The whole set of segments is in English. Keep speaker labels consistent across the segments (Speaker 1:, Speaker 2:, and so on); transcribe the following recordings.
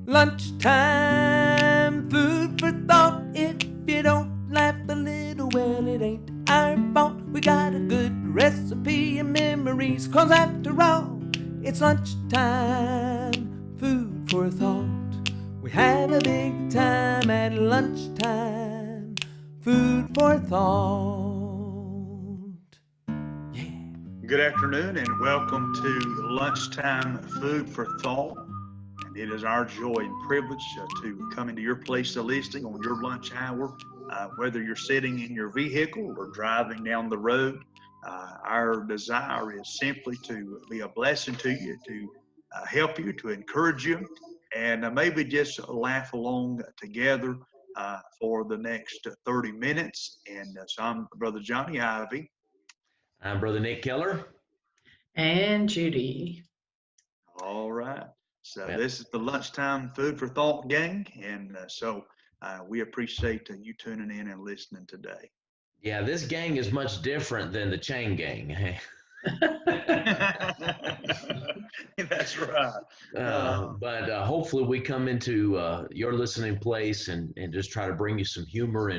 Speaker 1: Lunchtime, food for thought. If you don't laugh a little, well, it ain't our fault. We got a good recipe and memories, 'cause after all, it's lunchtime, food for thought. We have a big time at lunchtime, food for thought. Yeah.
Speaker 2: Good afternoon and welcome to Lunchtime Food for Thought. And it is our joy and privilege to come into your place of listening on your lunch hour, whether you're sitting in your vehicle or driving down the road. Our desire is simply to be a blessing to you, to help you, to encourage you, and maybe just laugh along together for the next 30 minutes. And so I'm Brother Johnny Ivy.
Speaker 3: I'm Brother Nick Keller.
Speaker 4: And Judy.
Speaker 2: All right. So
Speaker 3: Yep.
Speaker 2: This is the Lunchtime Food for Thought gang. And so we appreciate you tuning in and listening today.
Speaker 3: Yeah, this gang is much different than the chain gang.
Speaker 2: That's right.
Speaker 3: But hopefully we come into your listening place and just try to bring you some humor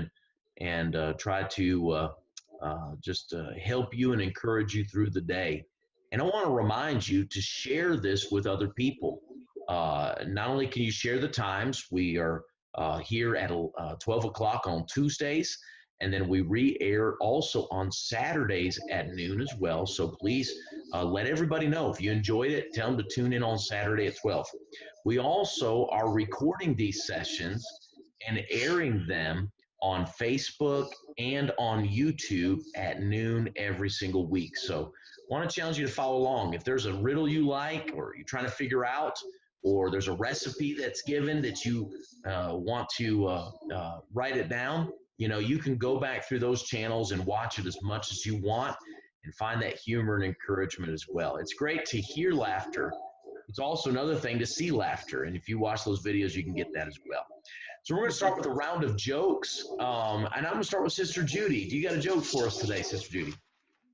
Speaker 3: and try to just help you and encourage you through the day. And I want to remind you to share this with other people. Not only can you share the times, we are here at 12 o'clock on Tuesdays, and then we re-air also on Saturdays at noon as well. So please let everybody know if you enjoyed it. Tell them to tune in on Saturday at 12. We also are recording these sessions and airing them on Facebook and on YouTube at noon every single week. So I want to challenge you to follow along. If there's a riddle you like or you're trying to figure out, or there's a recipe that's given that you want to write it down, you can go back through those channels and watch it as much as you want and find that humor and encouragement as well. It's great to hear laughter. It's also another thing to see laughter. And if you watch those videos, you can get that as well. So we're going to start with a round of jokes. And I'm going to start with Sister Judy. Do you got a joke for us today, Sister Judy?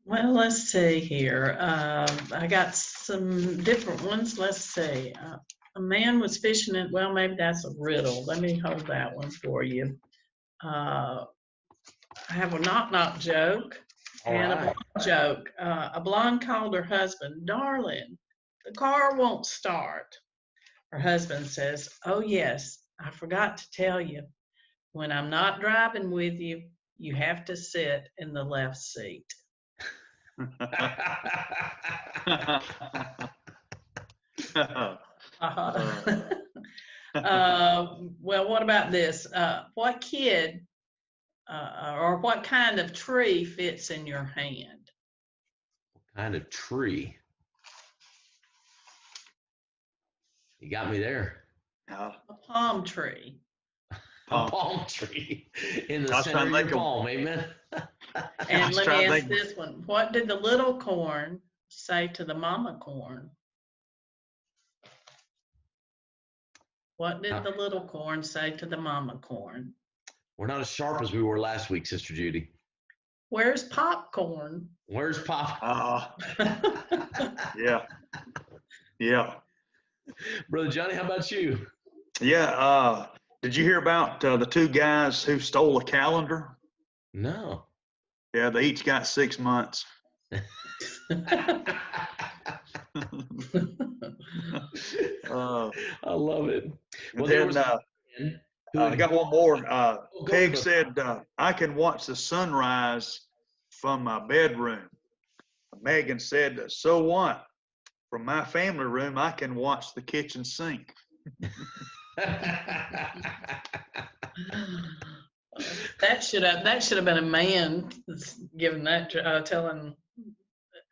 Speaker 4: Well, let's see here. I got some different ones. Let's see. A man was fishing in, well, maybe that's a riddle. Let me hold that one for you. I have a knock-knock joke and a blonde joke. A blonde called her husband, "Darling, the car won't start." Her husband says, "Oh, yes, I forgot to tell you. When I'm not driving with you, you have to sit in the left seat." Well, what about this? What kid or what kind of tree fits in your hand?
Speaker 3: What kind of tree? You got me there.
Speaker 4: A palm tree.
Speaker 3: A palm tree in the center of your palm, amen.
Speaker 4: And let me ask this one. What did the little corn say to the mama corn? What did the little corn say to the mama corn?
Speaker 3: We're not as sharp as we were last week, Sister Judy.
Speaker 4: Where's popcorn?
Speaker 3: Where's pop?
Speaker 2: Yeah.
Speaker 3: Brother Johnny, how about you?
Speaker 2: Yeah. Did you hear about the two guys who stole a calendar?
Speaker 3: No.
Speaker 2: Yeah, they each got 6 months.
Speaker 3: I love it.
Speaker 2: Well, then I got one more. Peg said, "I can watch the sunrise from my bedroom." Megan said, "So what? From my family room, I can watch the kitchen sink."
Speaker 4: That should have been a man giving that telling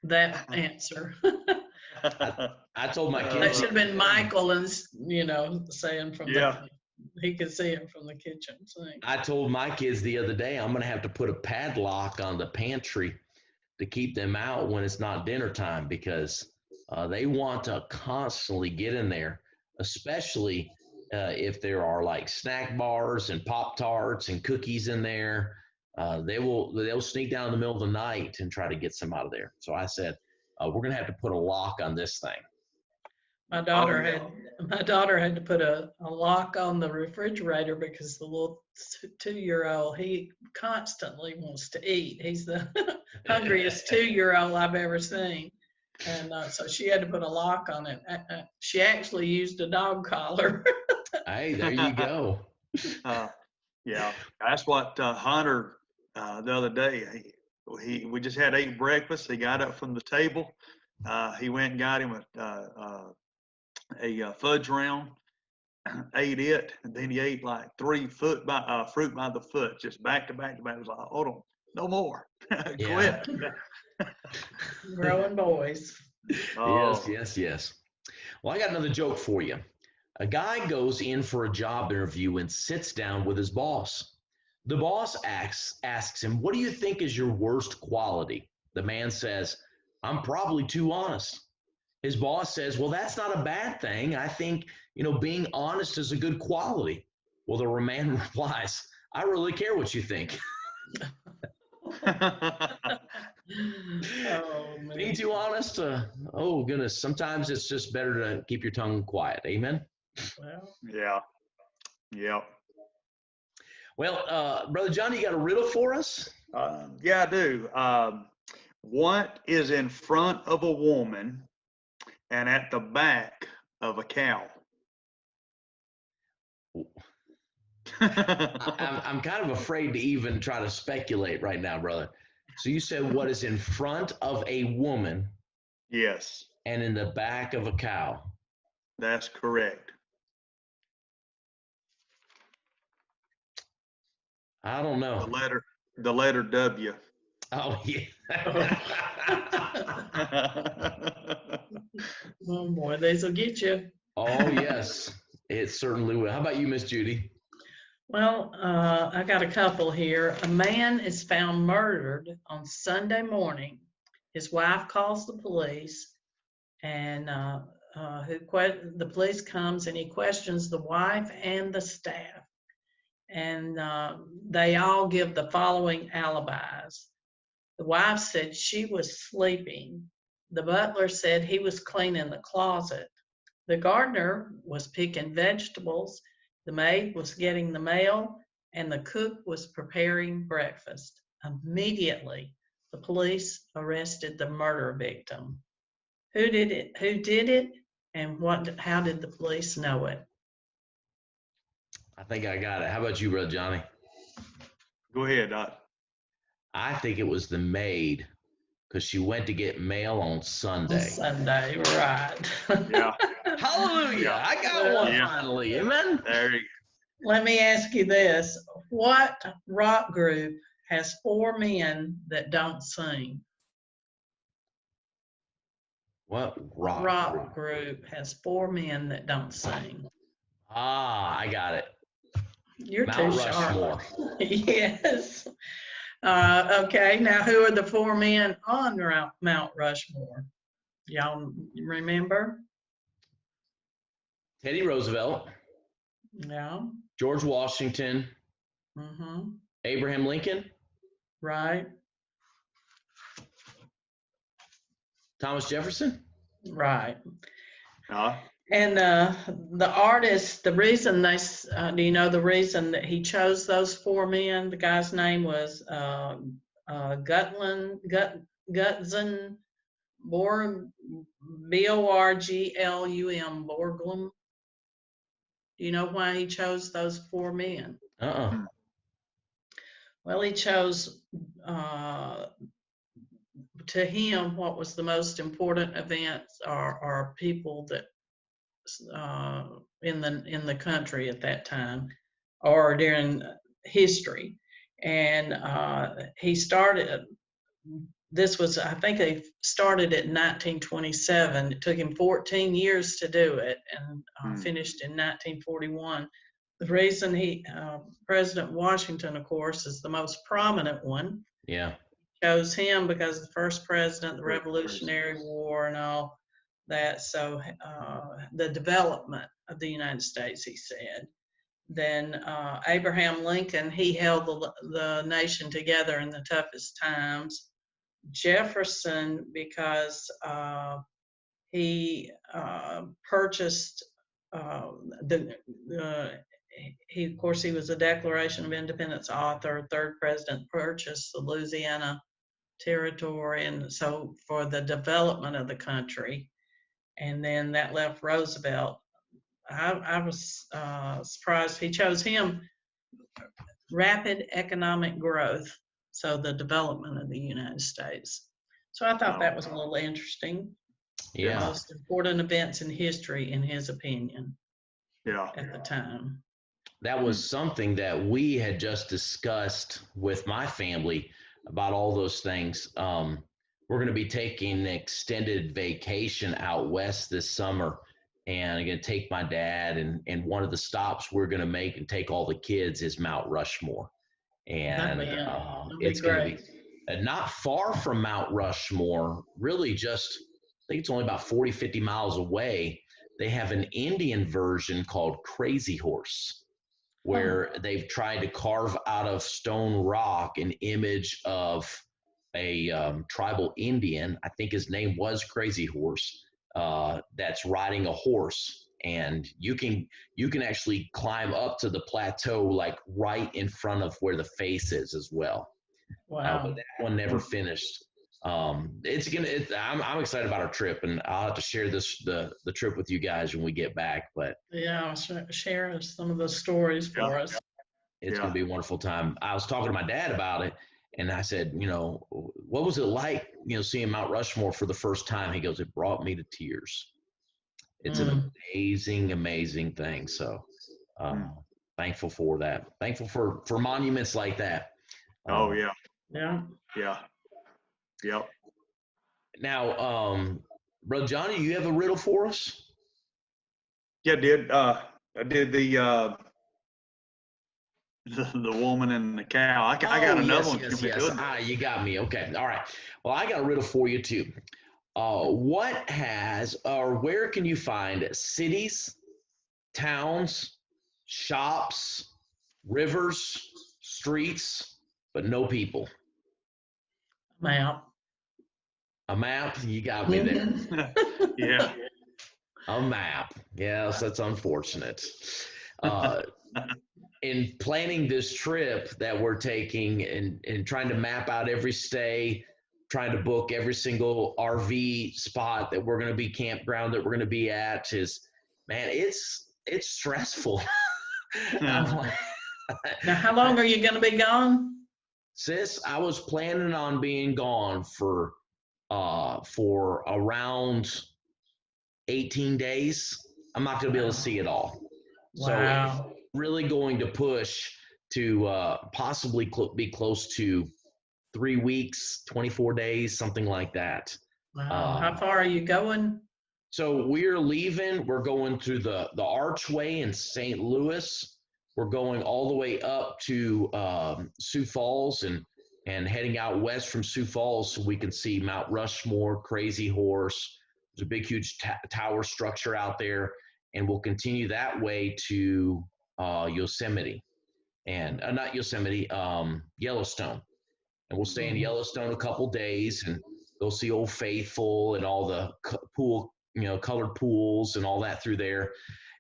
Speaker 4: that answer.
Speaker 3: I told my kids
Speaker 4: that should have been Michael, and saying from he could see him from the kitchen sink.
Speaker 3: I told my kids the other day I'm going to have to put a padlock on the pantry to keep them out when it's not dinner time, because they want to constantly get in there, especially if there are like snack bars and Pop-Tarts and cookies in there. They'll sneak down in the middle of the night and try to get some out of there. So I said, we're going to have to put a lock on this thing.
Speaker 4: My daughter
Speaker 2: yeah.
Speaker 4: my daughter had to put a lock on the refrigerator because the little 2-year-old, he constantly wants to eat. He's the hungriest 2-year-old I've ever seen. And so she had to put a lock on it. She actually used a dog collar.
Speaker 3: Hey, there you go.
Speaker 2: Yeah, that's what Hunter the other day. We just had ate breakfast. He got up from the table. He went and got him a fudge round, ate it, and then he ate like 3 fruit by the foot, just back to back to back. It was like, hold on, no more,
Speaker 3: Yeah.
Speaker 2: quit.
Speaker 4: Growing boys.
Speaker 2: Oh,
Speaker 3: Yes. Well, I got another joke for you. A guy goes in for a job interview and sits down with his boss. The boss asks him, "What do you think is your worst quality?" The man says, "I'm probably too honest." His boss says, "Well, that's not a bad thing. I think, being honest is a good quality." Well, the man replies, "I really care what you think."
Speaker 4: Oh, man.
Speaker 3: Being too honest, oh goodness, sometimes it's just better to keep your tongue quiet. Amen.
Speaker 4: Well,
Speaker 2: yeah.
Speaker 3: Well, Brother Johnny, you got a riddle for us?
Speaker 2: Yeah, I do. What is in front of a woman and at the back of a cow?
Speaker 3: I'm kind of afraid to even try to speculate right now, brother. So you said what is in front of a woman
Speaker 2: Yes,
Speaker 3: and in the back of a cow?
Speaker 2: that's correct.
Speaker 3: I don't know.
Speaker 2: The letter W.
Speaker 3: Oh, yeah.
Speaker 4: oh boy, these will get you.
Speaker 3: Oh, yes, it certainly will. How about you, Miss Judy?
Speaker 4: Well, I got a couple here. A man is found murdered on Sunday morning. His wife calls the police, and the police comes and he questions the wife and the staff. And they all give the following alibis. The wife said she was sleeping. The butler said he was cleaning the closet. The gardener was picking vegetables. The maid was getting the mail, and the cook was preparing breakfast. Immediately, the police arrested the murder victim. Who did it, and how did the police know it?
Speaker 3: I think I got it. How about you, Brother Johnny?
Speaker 2: Go ahead, Doc.
Speaker 3: I think it was the maid because she went to get mail on Sunday.
Speaker 4: Sunday, right.
Speaker 2: Yeah.
Speaker 3: Hallelujah.
Speaker 2: Yeah.
Speaker 3: I got one
Speaker 2: Yeah.
Speaker 3: finally. Amen.
Speaker 2: There you
Speaker 4: Let me ask you this. What rock group has 4 men that don't sing?
Speaker 3: What
Speaker 4: rock group has 4 men that don't sing?
Speaker 3: Ah, I got it.
Speaker 4: You're
Speaker 3: Mount
Speaker 4: too
Speaker 3: Rushmore.
Speaker 4: sharp. Yes. Okay, now who are the 4 men on Mount Rushmore? Y'all remember?
Speaker 3: Teddy Roosevelt,
Speaker 4: No.
Speaker 3: George Washington,
Speaker 4: Mm-hmm.
Speaker 3: Abraham Lincoln,
Speaker 4: Right.
Speaker 3: Thomas Jefferson.
Speaker 4: Right.
Speaker 2: go.
Speaker 4: And the artist, the reason do you know the reason that he chose those 4 men? The guy's name was Gutzon Borglum, Borglum, Borglum. Do you know why he chose those 4 men? Well, he chose, to him, what was the most important events are people that in the country at that time or during history. And he started, I think they started it in 1927. It took him 14 years to do it and finished in 1941. The reason President Washington, of course, is the most prominent one.
Speaker 3: Yeah.
Speaker 4: Chose him because the first president, the Revolutionary War and all that. So the development of the United States, he said. Then Abraham Lincoln, he held the nation together in the toughest times. Jefferson, because he purchased he, of course, he was a Declaration of Independence author. Third president purchased the Louisiana Territory, and so for the development of the country. And then that left Roosevelt. I was surprised he chose him. Rapid economic growth, so the development of the United States. So I thought that was a little interesting.
Speaker 3: Yeah.
Speaker 4: The most important events in history, in his opinion,
Speaker 2: Yeah.
Speaker 4: at the time.
Speaker 3: That was something that we had just discussed with my family about all those things. We're going to be taking an extended vacation out west this summer, and I'm going to take my dad, and one of the stops we're going to make and take all the kids is Mount Rushmore. And it's going to be not far from Mount Rushmore, really just, I think it's only about 40, 50 miles away. They have an Indian version called Crazy Horse, where they've tried to carve out of stone rock an image of a tribal Indian. I think his name was Crazy Horse, that's riding a horse. And you can actually climb up to the plateau, like right in front of where the face is as well.
Speaker 4: Wow.
Speaker 3: But that one never finished. I'm excited about our trip, and I'll have to share the trip with you guys when we get back. But
Speaker 4: yeah, share some of the stories for us.
Speaker 3: It's going to be a wonderful time. I was talking to my dad about it, and I said, what was it like, seeing Mount Rushmore for the first time? He goes, it brought me to tears. It's an amazing, amazing thing. So thankful for that. Thankful for monuments like that.
Speaker 2: Oh, yeah.
Speaker 4: Yeah.
Speaker 2: Yeah. Yep.
Speaker 3: Now, Brother Johnny, you have a riddle for us?
Speaker 2: Yeah, I did the woman and the cow. I got another one.
Speaker 3: Yes. You got me. Okay. All right. Well, I got a riddle for you too. Where can you find cities, towns, shops, rivers, streets, but no people?
Speaker 4: Map.
Speaker 3: A map? You got me there.
Speaker 2: Yeah.
Speaker 3: A map. Yes, that's unfortunate. In planning this trip that we're taking and trying to map out every stay, trying to book every single RV spot that we're going to be, campground that we're going to be at, it's stressful.
Speaker 4: Now, how long are you going to be gone?
Speaker 3: Sis, I was planning on being gone for around 18 days. I'm not going to be able to see it all.
Speaker 4: Wow.
Speaker 3: So really going to push to possibly be close to 3 weeks, 24 days, something like that.
Speaker 4: Wow. How far are you going?
Speaker 3: So we're leaving. We're going through the Archway in St. Louis. We're going all the way up to Sioux Falls and heading out west from Sioux Falls so we can see Mount Rushmore, Crazy Horse. There's a big, huge tower structure out there. And we'll continue that way to Yosemite. And not Yosemite, Yellowstone. And we'll stay in Yellowstone a couple days and go see Old Faithful and all the colored pools and all that through there.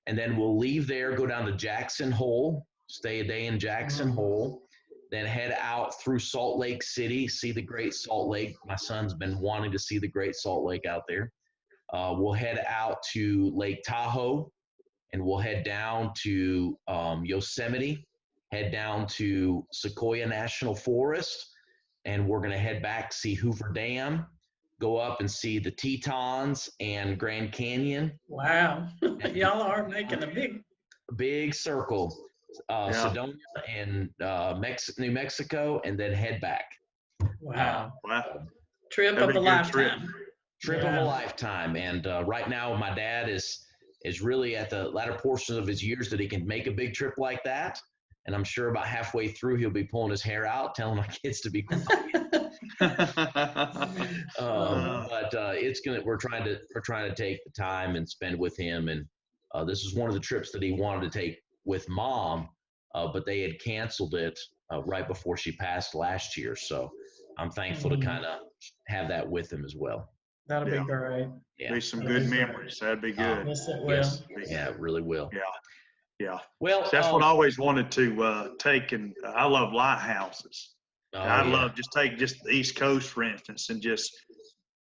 Speaker 3: And then we'll leave there, go down to Jackson Hole, stay a day in Jackson Hole, then head out through Salt Lake City, see the Great Salt Lake. My son's been wanting to see the Great Salt Lake out there. We'll head out to Lake Tahoe, and we'll head down to Yosemite, head down to Sequoia National Forest, and we're going to head back, see Hoover Dam, go up and see the Tetons and Grand Canyon.
Speaker 4: Wow. Y'all are making a big
Speaker 3: circle. Sedona and New Mexico, and then head back.
Speaker 4: Wow.
Speaker 2: Wow.
Speaker 4: Trip of a lifetime.
Speaker 3: Trip of a lifetime. And right now, my dad is really at the latter portions of his years that he can make a big trip like that. And I'm sure about halfway through, he'll be pulling his hair out, telling my kids to be quiet. But we're trying to take the time and spend with him. And this is one of the trips that he wanted to take with Mom, but they had canceled it right before she passed last year. So I'm thankful to kind of have that with him as well.
Speaker 4: That'll
Speaker 2: Yeah.
Speaker 4: be great.
Speaker 3: Yeah.
Speaker 2: Be some
Speaker 4: That'll
Speaker 2: good
Speaker 4: be great.
Speaker 2: memories. That'd be good.
Speaker 4: Yes, it will.
Speaker 3: Yes.
Speaker 2: Be
Speaker 3: Yeah,
Speaker 2: good.
Speaker 3: it really will.
Speaker 2: Yeah. Yeah.
Speaker 3: Well,
Speaker 2: So that's what I always wanted to take, and I love lighthouses.
Speaker 3: oh,
Speaker 2: I
Speaker 3: yeah.
Speaker 2: love just the East Coast, for instance, and just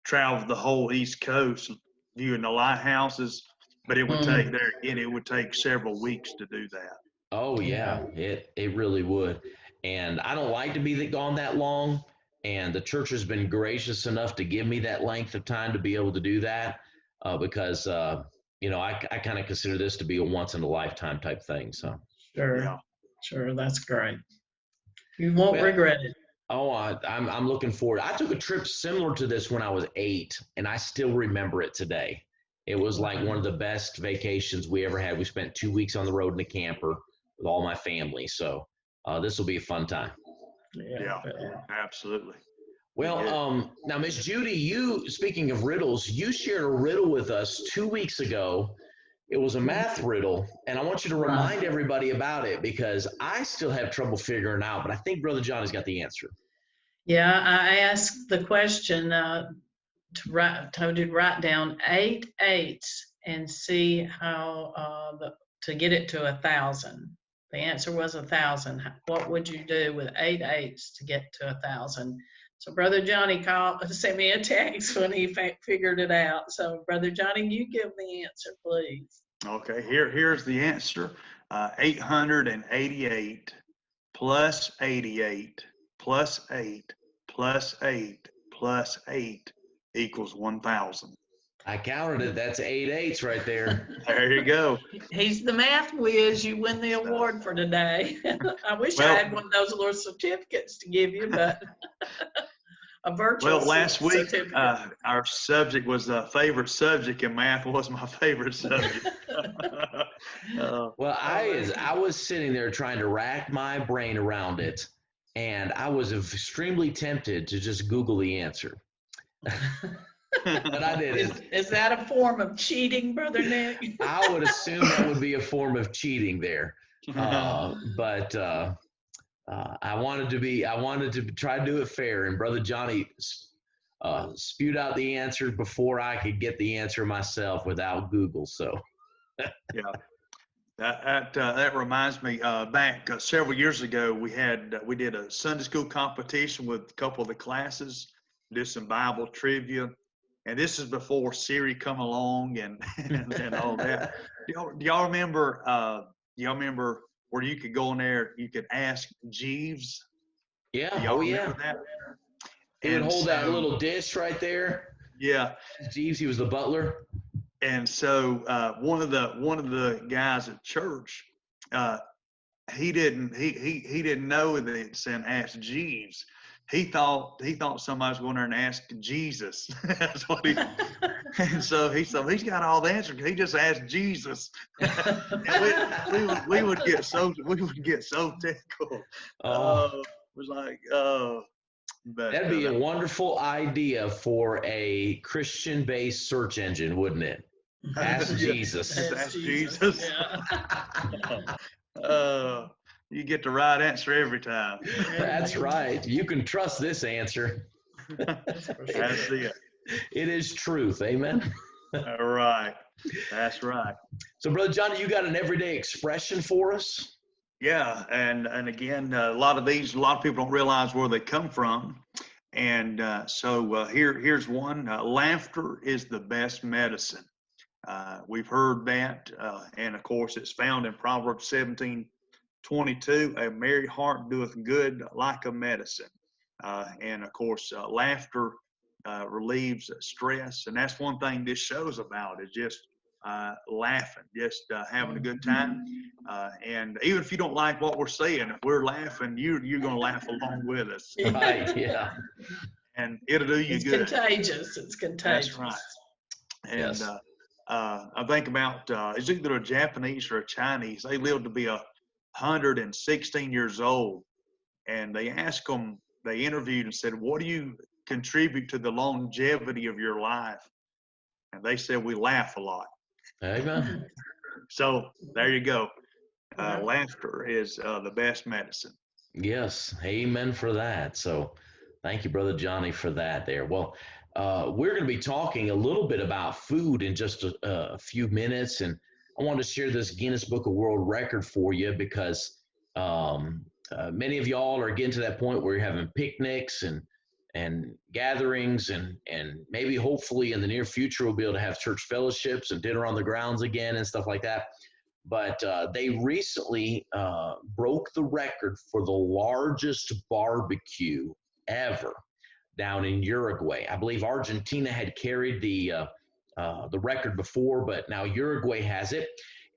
Speaker 2: travel the whole East Coast viewing the lighthouses. But it would take there again. It would take several weeks to do that.
Speaker 3: Oh yeah, it really would. And I don't like to be gone that long. And the church has been gracious enough to give me that length of time to be able to do that, because I kind of consider this to be a once in a lifetime type thing. So
Speaker 4: Sure.
Speaker 2: Yeah.
Speaker 4: Sure. That's great. You won't
Speaker 3: Well,
Speaker 4: regret it.
Speaker 3: oh, I'm looking forward. I took a trip similar to this when I was 8, and I still remember it today. It was like one of the best vacations we ever had. We spent 2 weeks on the road in a camper with all my family. So this will be a fun time.
Speaker 2: Yeah. Absolutely.
Speaker 3: Well, now, Miss Judy, you, speaking of riddles, you shared a riddle with us 2 weeks ago. It was a math riddle, and I want you to remind everybody about it because I still have trouble figuring it out, but I think Brother Johnny's got the answer.
Speaker 4: Yeah, I asked the question to write down 8 eighths and see how to get it to 1,000. The answer was 1,000. What would you do with 8 eighths to get to 1,000? So Brother Johnny sent me a text when he figured it out. So Brother Johnny, you give the answer, please.
Speaker 2: Okay. Here's the answer. 888 plus 88 plus 8 plus 8 plus 8 equals 1,000.
Speaker 3: I counted it. That's 8 eighths right there.
Speaker 2: There you go.
Speaker 4: He's the math whiz. You win the award for today. I wish I had one of those little certificates to give you, but a virtual
Speaker 2: Last week,
Speaker 4: certificate.
Speaker 2: our subject was a favorite subject, and math was my favorite subject.
Speaker 3: Well, I was sitting there trying to rack my brain around it, and I was extremely tempted to just Google the answer. But I didn't.
Speaker 4: Is that a form of cheating, Brother Nick?
Speaker 3: I would assume that would be a form of cheating there. But I wanted to try to do it fair, and Brother Johnny spewed out the answer before I could get the answer myself without Google. So
Speaker 2: Yeah, that reminds me. Back several years ago, we did a Sunday school competition with a couple of the classes, did some Bible trivia, and this is before Siri come along and all that. Do y'all remember? Y'all remember where you could go in there? You could ask Jeeves.
Speaker 3: yeah,
Speaker 2: Y'all
Speaker 3: oh yeah.
Speaker 2: remember that?
Speaker 3: He would
Speaker 2: And
Speaker 3: hold that
Speaker 2: so-
Speaker 3: little dish right there.
Speaker 2: Yeah.
Speaker 3: Jeeves, he was the butler.
Speaker 2: And so one of the guys at church, he didn't know that it said ask Jeeves. He thought somebody was going there and ask Jesus. That's what he. And so he's got all the answers. He just asked Jesus. And we would get so tickled.
Speaker 3: Oh.
Speaker 2: It was like but
Speaker 3: That'd be a wonderful idea for a Christian-based search engine, wouldn't it? Ask
Speaker 2: Yeah.
Speaker 3: Jesus.
Speaker 2: Ask Jesus.
Speaker 4: Yeah.
Speaker 2: You get the right answer every time.
Speaker 3: That's right. You can trust this answer.
Speaker 2: That's it.
Speaker 3: It is truth. Amen.
Speaker 2: All right. That's right.
Speaker 3: So, Brother Johnny, you got an everyday expression for us?
Speaker 2: Yeah, and again, a lot of people don't realize where they come from, and so here's one: laughter is the best medicine. We've heard that, and of course, it's found in Proverbs 17:22. A merry heart doeth good like a medicine, and of course, laughter relieves stress, and that's one thing this show's about is just laughing, just having a good time. And even if you don't like what we're saying, if we're laughing, you're going to laugh along with us.
Speaker 3: Right, yeah.
Speaker 2: And it'll do you
Speaker 4: It's
Speaker 2: good.
Speaker 4: contagious. It's contagious.
Speaker 2: That's right. And
Speaker 3: Yes.
Speaker 2: I think about it's either a Japanese or a Chinese. They live to be 116 years old. And they interviewed and said, what do you contribute to the longevity of your life? And they said, we laugh a lot.
Speaker 3: Amen.
Speaker 2: So there you go. Laughter is the best medicine.
Speaker 3: Yes. Amen for that. So thank you, Brother Johnny, for that there. Well, we're going to be talking a little bit about food in just a few minutes. And I wanted to share this Guinness Book of World Record for you because many of y'all are getting to that point where you're having picnics and gatherings, and maybe hopefully in the near future we'll be able to have church fellowships and dinner on the grounds again and stuff like that. But they recently broke the record for the largest barbecue ever down in Uruguay. I believe Argentina had carried the record before, but now Uruguay has it.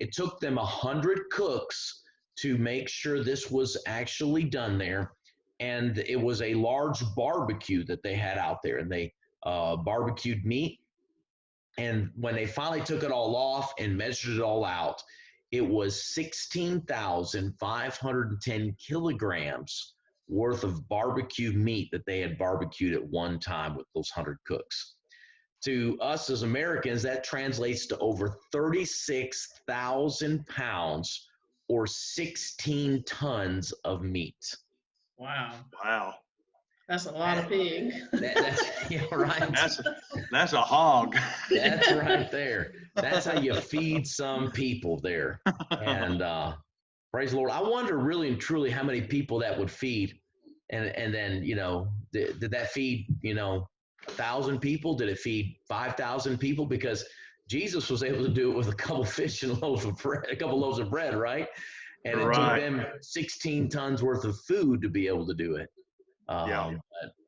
Speaker 3: It took them 100 cooks to make sure this was actually done there. And it was a large barbecue that they had out there, and they barbecued meat. And when they finally took it all off and measured it all out, it was 16,510 kilograms worth of barbecue meat that they had barbecued at one time with those 100 cooks. To us as Americans, that translates to over 36,000 pounds or 16 tons of meat.
Speaker 4: Wow.
Speaker 2: Wow.
Speaker 4: That's a lot of pig.
Speaker 3: That's yeah, right.
Speaker 2: That's a hog.
Speaker 3: That's right there. That's how you feed some people there. And praise the Lord. I wonder really and truly how many people that would feed. And then, did that feed, 1,000 people? Did it feed 5,000 people? Because Jesus was able to do it with a couple fish and a couple loaves of bread, right? And it took them 16 tons worth of food to be able to do it. But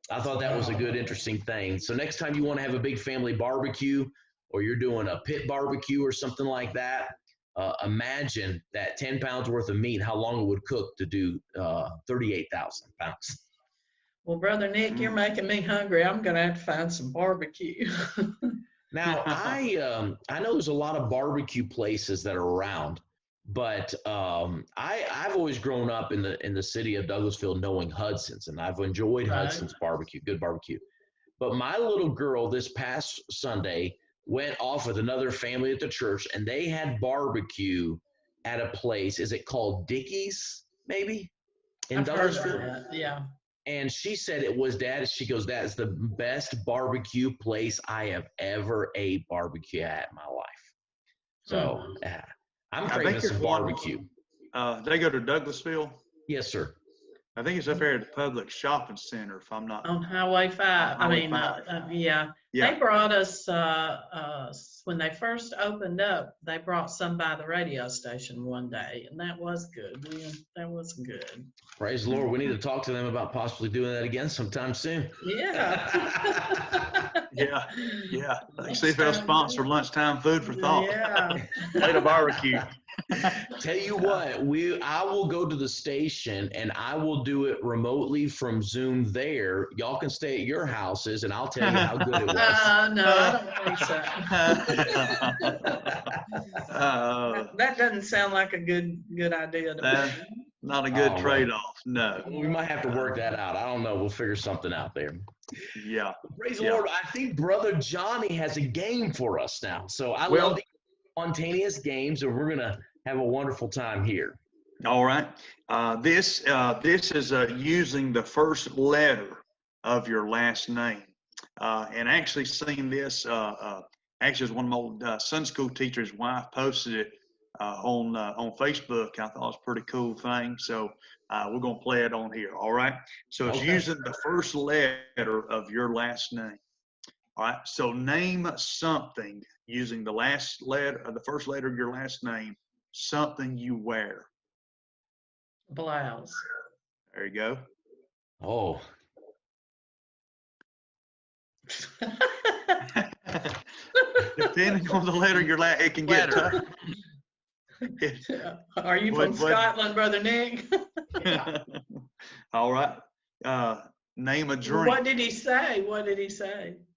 Speaker 3: I thought that was a good, interesting thing. So next time you want to have a big family barbecue, or you're doing a pit barbecue or something like that, imagine that 10 pounds worth of meat, how long it would cook to do 38,000 pounds.
Speaker 4: Well, Brother Nick, you're making me hungry. I'm going to have to find some barbecue.
Speaker 3: Now, I know there's a lot of barbecue places that are around, but I've always grown up in the city of Douglasville knowing Hudson's, and I've enjoyed Hudson's barbecue, good barbecue. But my little girl this past Sunday went off with another family at the church, and they had barbecue at a place. Is it called Dickey's, maybe? In Douglasville?
Speaker 4: Yeah.
Speaker 3: And she said it was, Dad, she goes, that is the best barbecue place I have ever ate barbecue at in my life. So I'm craving some barbecue.
Speaker 2: They go to Douglasville?
Speaker 3: Yes, sir.
Speaker 2: I think it's up there at the Public Shopping Center, if I'm not.
Speaker 4: On Highway 5. Yeah. They brought us, when they first opened up, they brought some by the radio station one day, and that was good. That was good.
Speaker 3: Praise the Lord. We need to talk to them about possibly doing that again sometime soon.
Speaker 4: Yeah.
Speaker 2: Yeah. Let's see if they'll sponsor Lunchtime Food for Thought.
Speaker 4: Yeah.
Speaker 2: Plate of barbecue.
Speaker 3: Tell you what, I will go to the station and I will do it remotely from Zoom there. Y'all can stay at your houses and I'll tell you how good it was.
Speaker 4: No, I don't think so. That doesn't sound like a good idea to me.
Speaker 2: Not a good trade-off, no.
Speaker 3: We might have to work that out. I don't know. We'll figure something out there.
Speaker 2: Yeah.
Speaker 3: Praise the Lord. I think Brother Johnny has a game for us now. So I love the spontaneous games, and we're going to have a wonderful time here.
Speaker 2: All right. This is using the first letter of your last name. And actually seen this, actually, one of my old Sunday school teacher's wife posted it on Facebook. I thought it was a pretty cool thing. So we're going to play it on here. All right. So it's using the first letter of your last name. All right. So name something using the first letter of your last name, something you wear.
Speaker 4: Blouse.
Speaker 2: There you go.
Speaker 3: Oh.
Speaker 2: Depending on the letter of your last, it can get tough.
Speaker 4: Are you from Scotland, Brother Nick?
Speaker 2: All right. Name a drink.
Speaker 4: What did he say?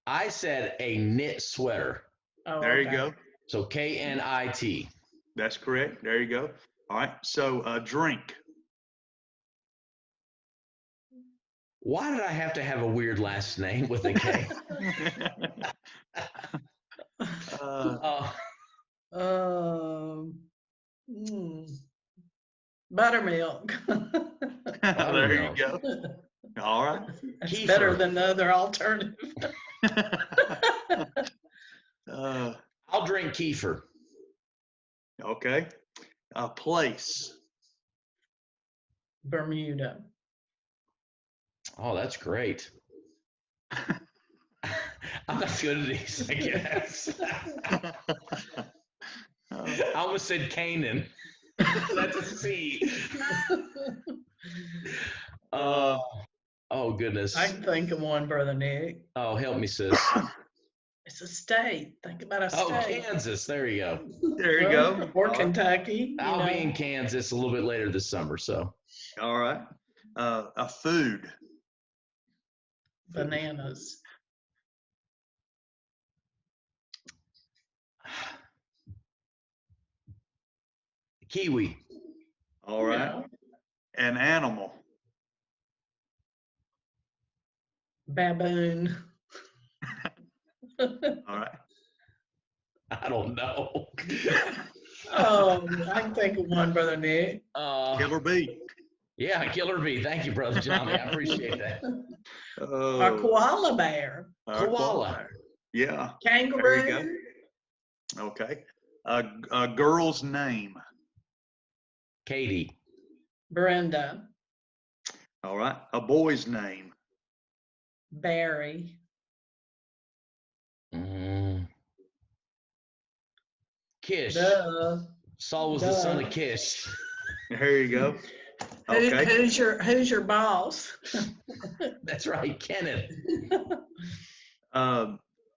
Speaker 3: I said a knit sweater.
Speaker 4: Oh,
Speaker 2: there you go.
Speaker 3: So KNIT.
Speaker 2: That's correct. There you go. All right. So drink.
Speaker 3: Why did I have to have a weird last name with a K?
Speaker 4: Buttermilk.
Speaker 2: There you go. All right.
Speaker 4: It's better than the other alternative.
Speaker 3: I'll drink kefir.
Speaker 2: Okay. A place.
Speaker 4: Bermuda.
Speaker 3: Oh, that's great. I'm not good at these, I guess. I almost said Canaan. That's a C. Oh, goodness.
Speaker 4: I can think of one, Brother Nick.
Speaker 3: Oh, help me, sis.
Speaker 4: It's a state. Think about a
Speaker 3: Oh,
Speaker 4: state.
Speaker 3: Kansas. There you go.
Speaker 2: There you go.
Speaker 4: Or
Speaker 2: All right.
Speaker 4: Kentucky.
Speaker 3: I'll be in Kansas a little bit later this summer, so.
Speaker 2: All right. A food.
Speaker 4: Bananas.
Speaker 3: Kiwi.
Speaker 2: All right.
Speaker 4: Yeah.
Speaker 2: An animal.
Speaker 4: Baboon.
Speaker 2: All right.
Speaker 3: I don't know.
Speaker 4: Oh, I can think of one, Brother Nick.
Speaker 2: Killer bee.
Speaker 3: Yeah, killer bee. Thank you, Brother Johnny. I appreciate that.
Speaker 4: A koala bear.
Speaker 3: Koala.
Speaker 2: Yeah.
Speaker 4: Kangaroo.
Speaker 2: There you go. Okay. A girl's name.
Speaker 3: Katie.
Speaker 4: Brenda.
Speaker 2: All right. A boy's name.
Speaker 4: Barry.
Speaker 3: Kish.
Speaker 4: Duh.
Speaker 3: Saul was the son of Kish.
Speaker 2: There you go. Okay.
Speaker 4: Who's your boss?
Speaker 3: That's right, Kenneth.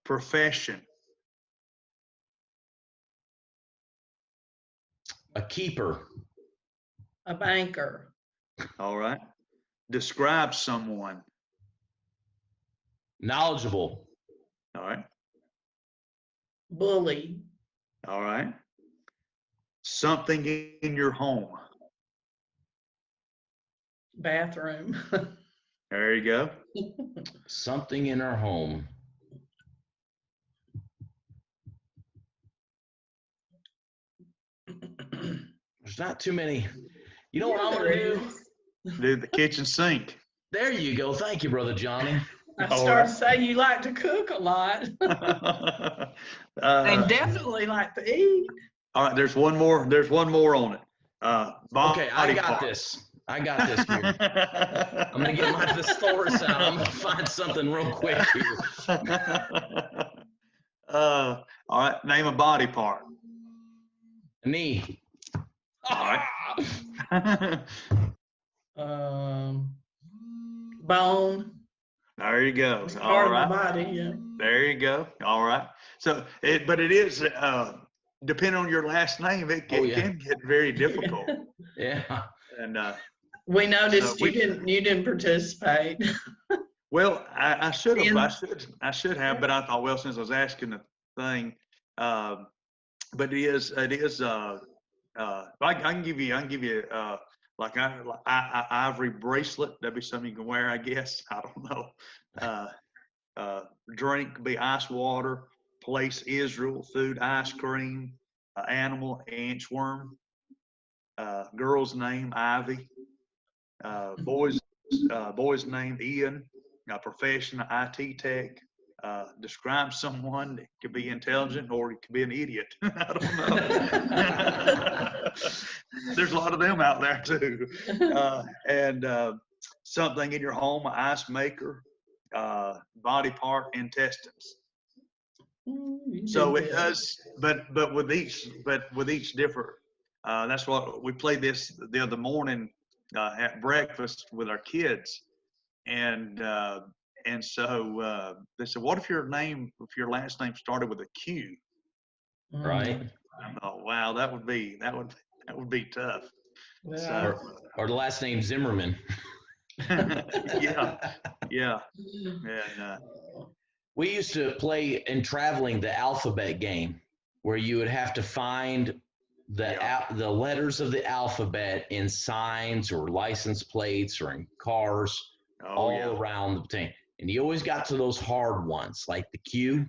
Speaker 2: Profession.
Speaker 3: A keeper.
Speaker 4: A banker.
Speaker 2: All right. Describe someone.
Speaker 3: Knowledgeable.
Speaker 2: All right.
Speaker 4: Bully.
Speaker 2: All right. Something in your home.
Speaker 4: Bathroom.
Speaker 2: There you go.
Speaker 3: Something in our home. There's not too many. You know what I'm going to do?
Speaker 2: Do the kitchen sink.
Speaker 3: There you go. Thank you, Brother Johnny.
Speaker 4: I started to say you like to cook a lot. And definitely like to eat.
Speaker 2: All right, there's one more on it.
Speaker 3: Okay, I got this. I got this here. I'm going to get my thesaurus out. I'm going to find something real quick here.
Speaker 2: All right, name a body part.
Speaker 3: Knee.
Speaker 2: All right.
Speaker 4: Bone.
Speaker 2: There you go.
Speaker 4: It's
Speaker 2: All
Speaker 4: part of
Speaker 2: right.
Speaker 4: my body, yeah.
Speaker 2: There you go. All right. So, but it is, depending on your last name, it can get very difficult.
Speaker 3: Yeah.
Speaker 2: And
Speaker 4: we noticed
Speaker 2: so
Speaker 4: you didn't participate.
Speaker 2: well, I should have, but I thought, well, since I was asking the thing, but it is. I can give you like ivory bracelet. That'd be something you can wear, I guess. I don't know. Drink be ice water. Place Israel. Food ice cream. Animal inchworm. Girl's name Ivy. Boy's name Ian. Profession IT tech. Describe someone that could be intelligent or it could be an idiot. I don't know. There's a lot of them out there too. And something in your home, ice maker, body part, intestines. So it does, but with each different. That's what we played this the other morning at breakfast with our kids, and so they said, "What if your last name started with a Q?"
Speaker 3: Right.
Speaker 2: Oh wow, that would be tough.
Speaker 4: Yeah.
Speaker 3: Or the last name Zimmerman.
Speaker 2: Yeah. And
Speaker 3: We used to play in traveling the alphabet game, where you would have to find the letters of the alphabet in signs or license plates or in cars around the thing. And you always got to those hard ones, like the Q.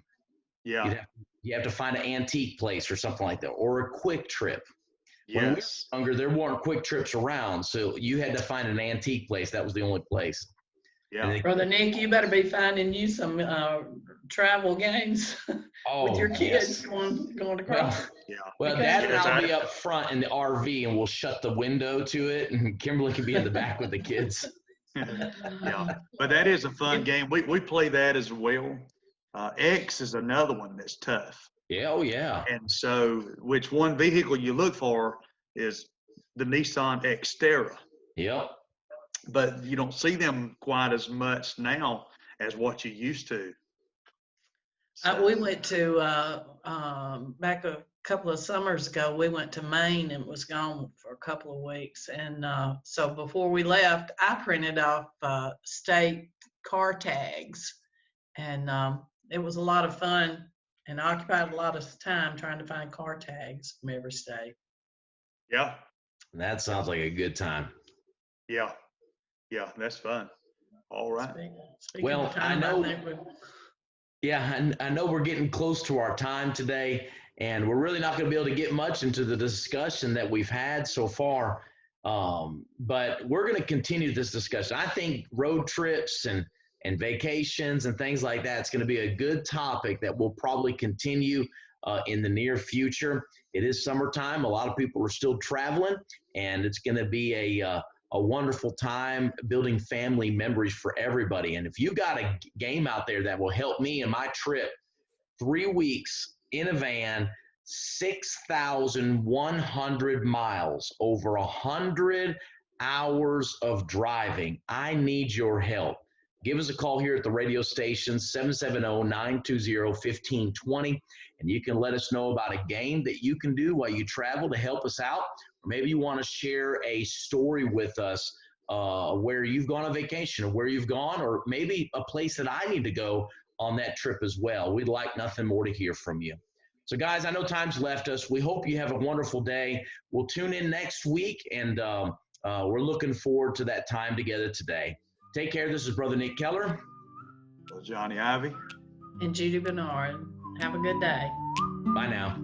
Speaker 2: Yeah.
Speaker 3: You have to find an antique place or something like that, or a quick trip.
Speaker 2: Yes.
Speaker 3: When we were younger, there weren't quick trips around, so you had to find an antique place. That was the only place.
Speaker 2: Yeah.
Speaker 4: Brother Nick, you better be finding you some travel games with your kids
Speaker 3: yes.
Speaker 4: going across.
Speaker 2: Yeah.
Speaker 3: Well,
Speaker 4: Okay.
Speaker 3: Dad and
Speaker 2: Yes,
Speaker 3: I'll be up front in the RV, and we'll shut the window to it, and Kimberly can be in the back with the kids.
Speaker 2: Yeah. But that is a fun game. We play that as well. X is another one that's tough.
Speaker 3: Yeah, oh yeah.
Speaker 2: And so, which one vehicle you look for is the Nissan Xterra.
Speaker 3: Yep.
Speaker 2: But you don't see them quite as much now as what you used to.
Speaker 4: We went to back a couple of summers ago. We went to Maine and was gone for a couple of weeks. And so before we left, I printed off state car tags, and it was a lot of fun. And occupied a lot of time trying to find car tags from every state.
Speaker 2: Yeah.
Speaker 3: That sounds like a good time.
Speaker 2: Yeah. Yeah. That's fun. All right.
Speaker 4: Speaking
Speaker 3: Well,
Speaker 4: of time,
Speaker 3: I know-
Speaker 4: think
Speaker 3: Yeah, I know we're getting close to our time today, and we're really not going to be able to get much into the discussion that we've had so far. But we're going to continue this discussion. I think road trips and vacations and things like that, it's going to be a good topic that will probably continue in the near future. It is summertime. A lot of people are still traveling, and it's going to be a wonderful time building family memories for everybody. And if you got a game out there that will help me in my trip, 3 weeks in a van, 6,100 miles, over 100 hours of driving, I need your help. Give us a call here at the radio station, 770-920-1520, and you can let us know about a game that you can do while you travel to help us out. Or maybe you want to share a story with us where you've gone on vacation, or where you've gone, or maybe a place that I need to go on that trip as well. We'd like nothing more to hear from you. So, guys, I know time's left us. We hope you have a wonderful day. We'll tune in next week, and we're looking forward to that time together today. Take care. This is Brother Nick Keller.
Speaker 2: Johnny Ivy.
Speaker 4: and Judy Bernard. Have a good day.
Speaker 3: Bye now.